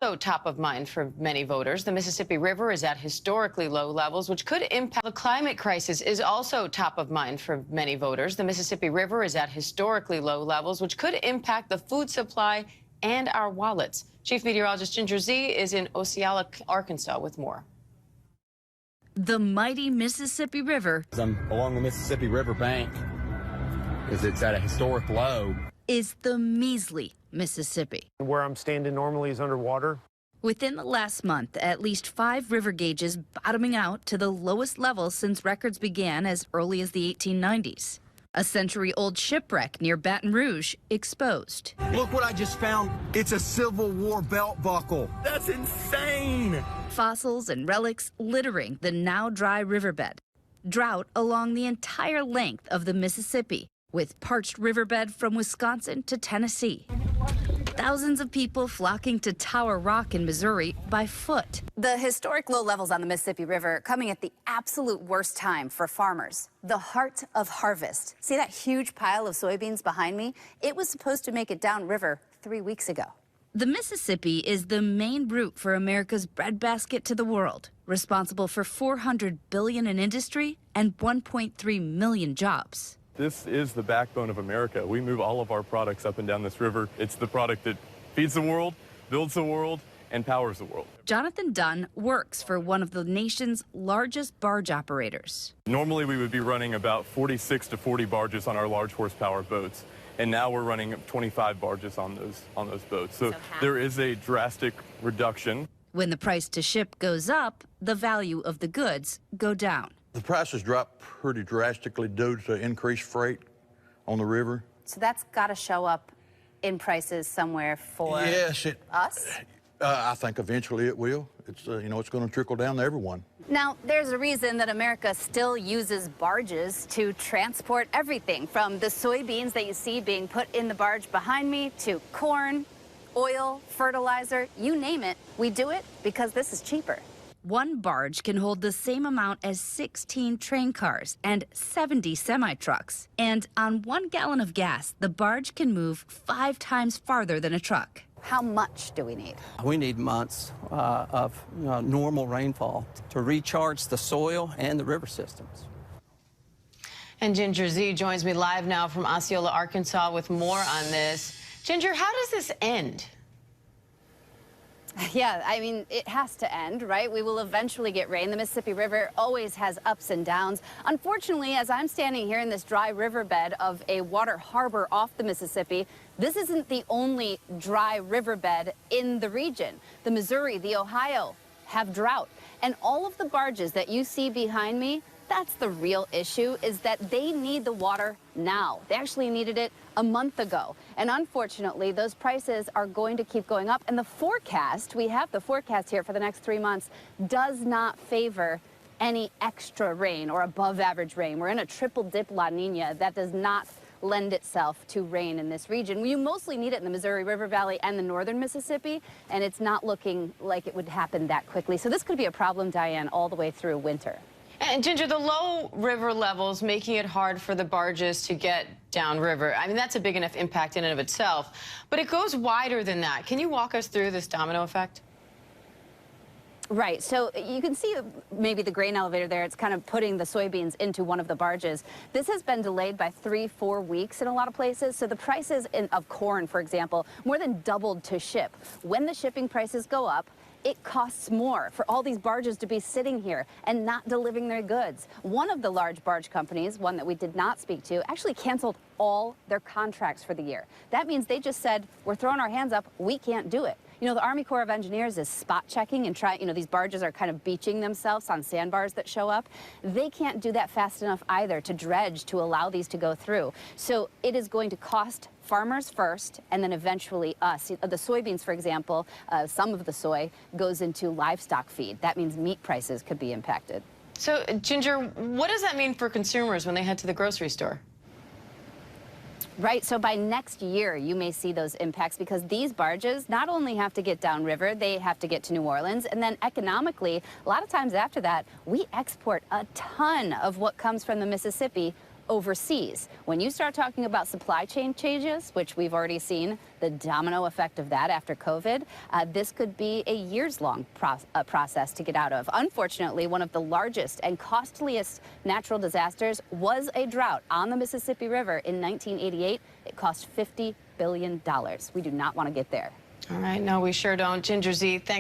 So top of mind for many voters, the Mississippi River is at historically low levels, which could impact. The climate crisis is also top of mind for many voters. The Mississippi River is at historically low levels, which could impact the food supply and our wallets. Chief Meteorologist Ginger Z is in Osceola, Arkansas with more. The mighty Mississippi River. I'm along the Mississippi River bank because it's at a historic low. Is the measly Mississippi. Where I'm standing normally is underwater. Within the last month, at least 5 river gauges bottoming out to the lowest level since records began as early as the 1890s. A century-old shipwreck near Baton Rouge exposed. Look what I just found. It's a Civil War belt buckle. That's insane. Fossils and relics littering the now dry riverbed. Drought along the entire length of the Mississippi, with parched riverbed from Wisconsin to Tennessee. Thousands of people flocking to Tower Rock in Missouri by foot. The historic low levels on the Mississippi River coming at the absolute worst time for farmers. The heart of harvest. See that huge pile of soybeans behind me? It was supposed to make it downriver 3 weeks ago. The Mississippi is the main route for America's breadbasket to the world, responsible for $400 billion in industry and 1.3 million jobs. This is the backbone of America. We move all of our products up and down this river. It's the product that feeds the world, builds the world, and powers the world. Jonathan Dunn works for one of the nation's largest barge operators. Normally we would be running about 46 to 40 barges on our large horsepower boats, and now we're running 25 barges on those boats. So there is a drastic reduction. When the price to ship goes up, the value of the goods go down. The prices dropped pretty drastically due to increased freight on the river. So that's got to show up in prices somewhere for us? I think eventually it will. It's, it's going to trickle down to everyone. Now, there's a reason that America still uses barges to transport everything from the soybeans that you see being put in the barge behind me to corn, oil, fertilizer, you name it. We do it because this is cheaper. One barge can hold the same amount as 16 train cars and 70 semi-trucks. And on 1 gallon of gas, the barge can move 5 times farther than a truck. How much do we need? We need months of normal rainfall to recharge the soil and the river systems. And Ginger Z joins me live now from Osceola, Arkansas with more on this. Ginger, how does this end? Yeah, I mean, it has to end, right? We will eventually get rain. The Mississippi River always has ups and downs. Unfortunately, as I'm standing here in this dry riverbed of a water harbor off the Mississippi, this isn't the only dry riverbed in the region. The Missouri, the Ohio have drought. And all of the barges that you see behind me, that's the real issue, is that they need the water now. They actually needed it a month ago. And unfortunately, those prices are going to keep going up. And the forecast, we have the forecast here for the next 3 months, does not favor any extra rain or above average rain. We're in a triple dip La Nina that does not lend itself to rain in this region. You mostly need it in the Missouri River Valley and the northern Mississippi, and it's not looking like it would happen that quickly. So this could be a problem, Diane, all the way through winter. And Ginger, the low river levels making it hard for the barges to get downriver. I mean, that's a big enough impact in and of itself, but it goes wider than that. Can you walk us through this domino effect? Right. So you can see maybe the grain elevator there. It's kind of putting the soybeans into one of the barges. This has been delayed by 3-4 weeks in a lot of places. So the prices of corn, for example, more than doubled to ship. When the shipping prices go up, it costs more for all these barges to be sitting here and not delivering their goods. One of the large barge companies, one that we did not speak to, actually canceled all their contracts for the year. That means they just said, we're throwing our hands up, we can't do it. You know, the Army Corps of Engineers is spot checking and these barges are kind of beaching themselves on sandbars that show up. They can't do that fast enough either to dredge to allow these to go through. So it is going to cost farmers first and then eventually us. The soybeans, for example, some of the soy goes into livestock feed. That means meat prices could be impacted. So, Ginger, what does that mean for consumers when they head to the grocery store? Right, so by next year, you may see those impacts because these barges not only have to get downriver, they have to get to New Orleans, and then economically, a lot of times after that, we export a ton of what comes from the Mississippi overseas. When you start talking about supply chain changes, which we've already seen the domino effect of that after COVID, this could be a years-long process to get out of. Unfortunately, one of the largest and costliest natural disasters was a drought on the Mississippi River in 1988. It cost $50 billion. We do not want to get there. All right, no, we sure don't. Ginger Z, thanks.